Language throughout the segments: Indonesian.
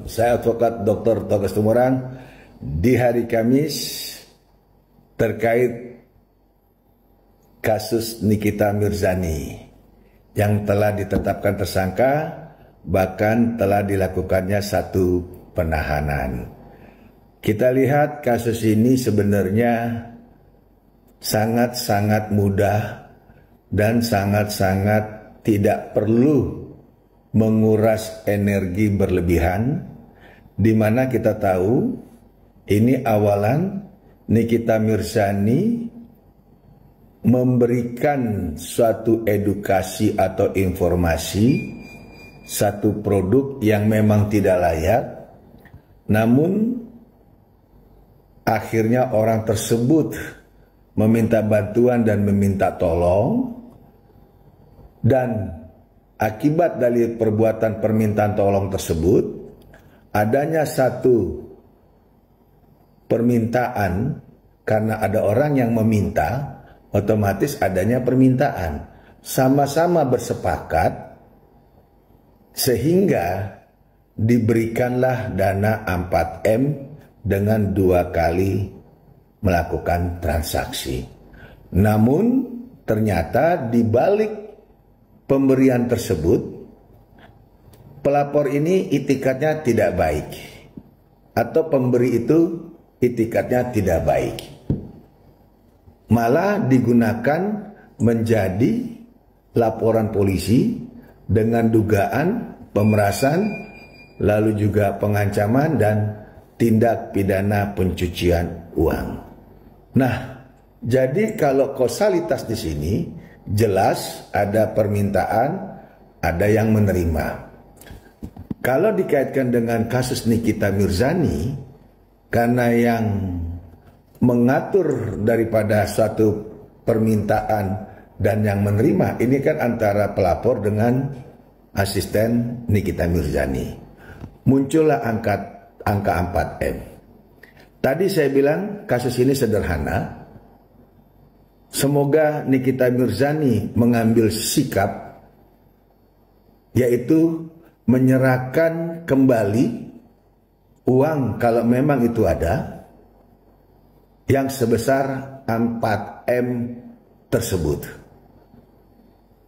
saya Advokat Dr. Togas Tumorang di hari Kamis terkait kasus Nikita Mirzani yang telah ditetapkan tersangka, bahkan telah dilakukannya satu penahanan. Kita lihat kasus ini sebenarnya sangat-sangat mudah dan sangat-sangat tidak perlu menguras energi berlebihan, di mana kita tahu ini awalan Nikita Mirzani memberikan suatu edukasi atau informasi satu produk yang memang tidak layak, namun akhirnya orang tersebut meminta bantuan dan meminta tolong, dan akibat dari perbuatan permintaan tolong tersebut adanya satu permintaan, karena ada orang yang meminta, otomatis adanya permintaan. Sama-sama bersepakat sehingga diberikanlah dana 4M dengan 2 kali melakukan transaksi. Namun ternyata di balik pemberian tersebut, pelapor ini itikadnya tidak baik, atau pemberi itu itikadnya tidak baik, malah digunakan menjadi laporan polisi dengan dugaan pemerasan, lalu juga pengancaman dan tindak pidana pencucian uang. Nah, jadi kalau kausalitas di sini jelas ada permintaan, ada yang menerima. Kalau dikaitkan dengan kasus Nikita Mirzani, karena yang mengatur daripada suatu permintaan dan yang menerima ini kan antara pelapor dengan asisten Nikita Mirzani. Muncullah angka 4M. Tadi saya bilang kasus ini sederhana. Semoga Nikita Mirzani mengambil sikap, yaitu menyerahkan kembali uang kalau memang itu ada, yang sebesar 4M tersebut.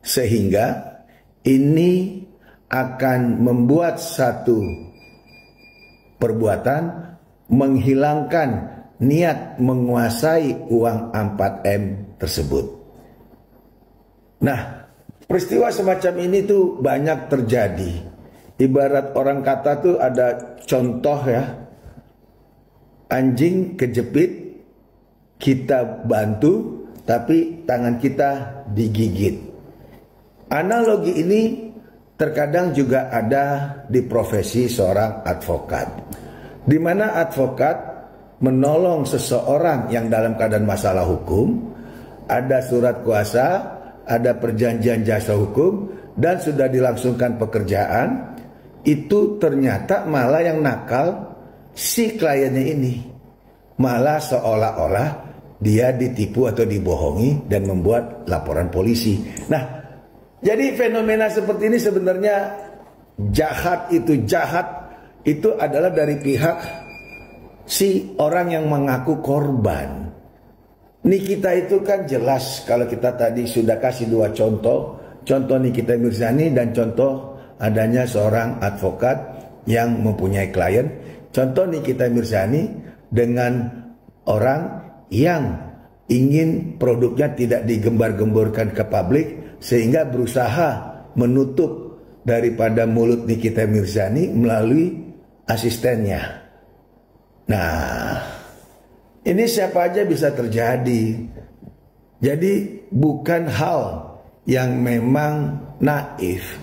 Sehingga ini akan membuat satu perbuatan menghilangkan niat menguasai uang 4M tersebut. Nah, peristiwa semacam ini tuh banyak terjadi. Ibarat orang kata tuh ada contoh ya, anjing kejepit, kita bantu, tapi tangan kita digigit. Analogi ini terkadang juga ada di profesi seorang advokat, di mana advokat menolong seseorang yang dalam keadaan masalah hukum, ada surat kuasa, ada perjanjian jasa hukum, dan sudah dilangsungkan pekerjaan, itu ternyata malah yang nakal si kliennya ini. Malah seolah-olah dia ditipu atau dibohongi dan membuat laporan polisi. Nah, jadi fenomena seperti ini sebenarnya jahat itu adalah dari pihak si orang yang mengaku korban. Nikita itu kan jelas, kalau kita tadi sudah kasih 2 contoh Nikita Mirzani dan contoh adanya seorang advokat yang mempunyai klien. Contoh Nikita Mirzani dengan orang yang ingin produknya tidak digembar-gemborkan ke publik, sehingga berusaha menutup daripada mulut Nikita Mirzani melalui asistennya. Nah, ini siapa aja bisa terjadi. Jadi bukan hal yang memang naif.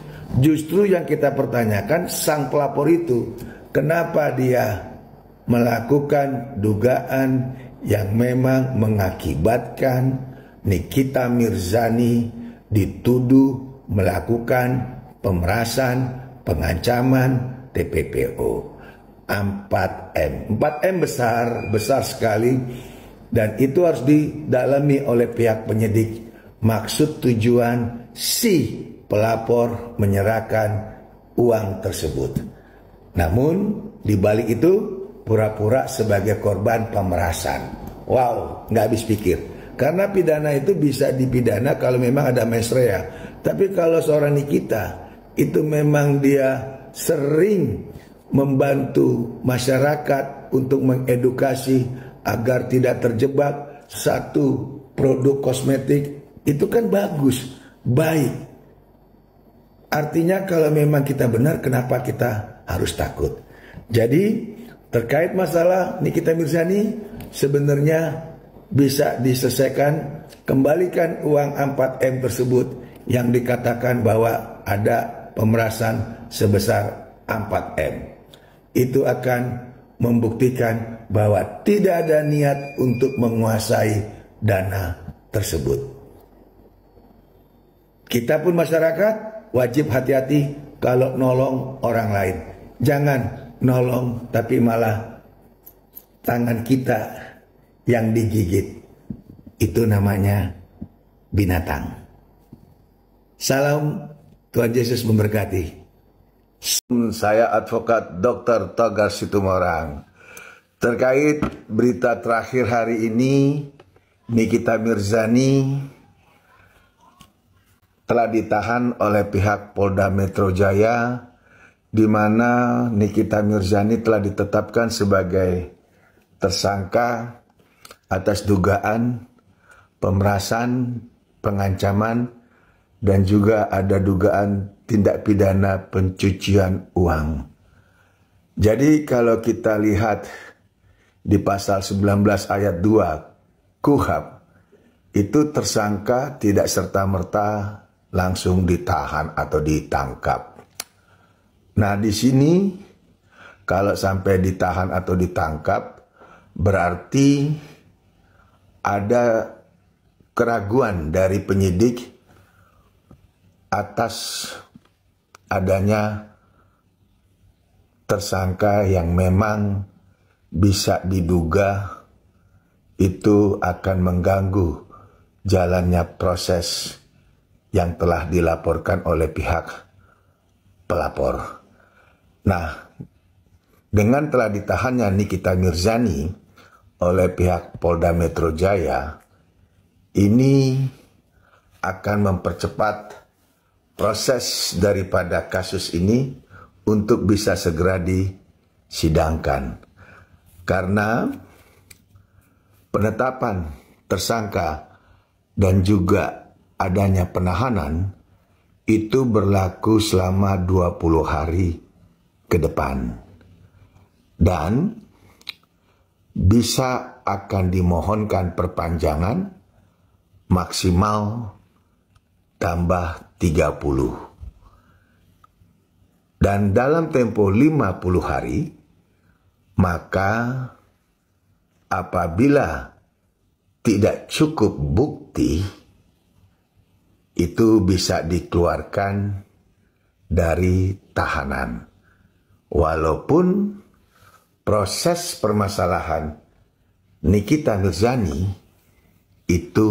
Justru yang kita pertanyakan sang pelapor itu, kenapa dia melakukan dugaan yang memang mengakibatkan Nikita Mirzani dituduh melakukan pemerasan, pengancaman, TPPO. 4M besar sekali, dan itu harus didalami oleh pihak penyidik. Maksud tujuan si pelapor menyerahkan uang tersebut. Namun di balik itu pura-pura sebagai korban pemerasan. Wow, nggak habis pikir. Karena pidana itu bisa dipidana kalau memang ada mens rea. Tapi kalau seorang Nikita itu memang dia sering membantu masyarakat untuk mengedukasi agar tidak terjebak satu produk kosmetik, itu kan bagus, baik. Artinya kalau memang kita benar, kenapa kita harus takut? Jadi terkait masalah Nikita Mirzani sebenarnya bisa diselesaikan. Kembalikan uang 4M tersebut yang dikatakan bahwa ada pemerasan sebesar 4M. Itu akan membuktikan bahwa tidak ada niat untuk menguasai dana tersebut. Kita pun masyarakat wajib hati-hati kalau nolong orang lain. Jangan nolong tapi malah tangan kita yang digigit. Itu namanya binatang. Salam, Tuhan Yesus memberkati. Saya advokat Dr. Togar Situmorang. Terkait berita terakhir hari ini, Nikita Mirzani telah ditahan oleh pihak Polda Metro Jaya, di mana Nikita Mirzani telah ditetapkan sebagai tersangka atas dugaan pemerasan, pengancaman, dan juga ada dugaan tindak pidana pencucian uang. Jadi kalau kita lihat di pasal 19 ayat 2 KUHP, itu tersangka tidak serta-merta langsung ditahan atau ditangkap. Nah, di sini kalau sampai ditahan atau ditangkap berarti ada keraguan dari penyidik atas adanya tersangka yang memang bisa diduga itu akan mengganggu jalannya proses yang telah dilaporkan oleh pihak pelapor. Nah, dengan telah ditahannya Nikita Mirzani oleh pihak Polda Metro Jaya, ini akan mempercepat proses daripada kasus ini untuk bisa segera disidangkan. Karena penetapan tersangka dan juga adanya penahanan itu berlaku selama 20 hari ke depan. Dan bisa akan dimohonkan perpanjangan maksimal tambah 30. Dan dalam tempo 50 hari, maka apabila tidak cukup bukti, itu bisa dikeluarkan dari tahanan. Walaupun proses permasalahan Nikita Mirzani itu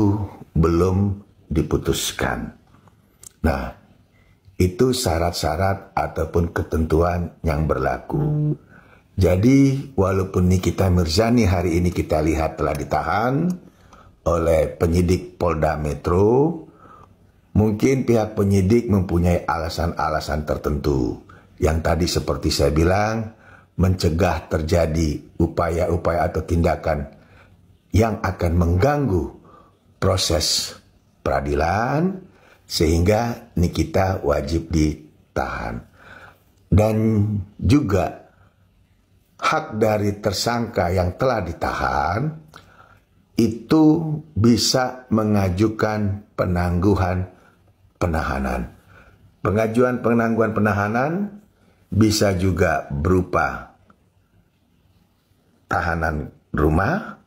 belum diputuskan. Nah, itu syarat-syarat ataupun ketentuan yang berlaku. Jadi, walaupun Nikita Mirzani hari ini kita lihat telah ditahan oleh penyidik Polda Metro, mungkin pihak penyidik mempunyai alasan-alasan tertentu. Yang tadi seperti saya bilang, mencegah terjadi upaya-upaya atau tindakan yang akan mengganggu proses peradilan, sehingga Nikita wajib ditahan. Dan juga hak dari tersangka yang telah ditahan itu bisa mengajukan penangguhan penahanan. Pengajuan penangguhan penahanan bisa juga berupa tahanan rumah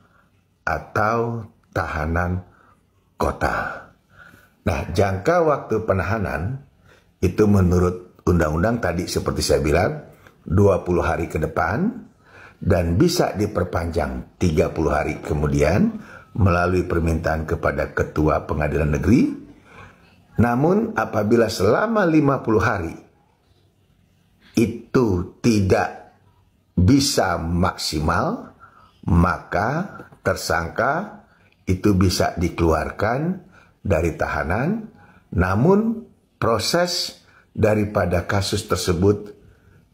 atau tahanan kota. Nah, jangka waktu penahanan itu menurut undang-undang tadi seperti saya bilang 20 hari ke depan dan bisa diperpanjang 30 hari kemudian melalui permintaan kepada Ketua Pengadilan Negeri. Namun apabila selama 50 hari itu tidak bisa maksimal, maka tersangka itu bisa dikeluarkan dari tahanan, namun proses daripada kasus tersebut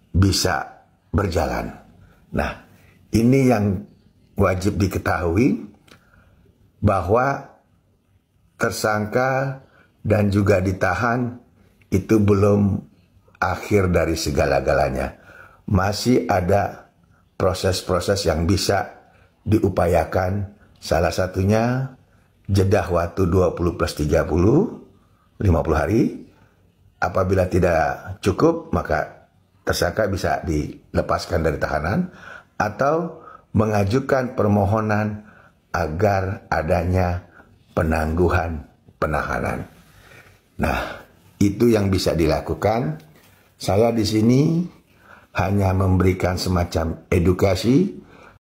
bisa berjalan. Nah, ini yang wajib diketahui, bahwa tersangka dan juga ditahan itu belum akhir dari segala-galanya. Masih ada proses-proses yang bisa diupayakan. Salah satunya jeda waktu 20 plus 30, 50 hari. Apabila tidak cukup, maka tersangka bisa dilepaskan dari tahanan atau mengajukan permohonan agar adanya penangguhan penahanan. Nah, itu yang bisa dilakukan. Saya di sini hanya memberikan semacam edukasi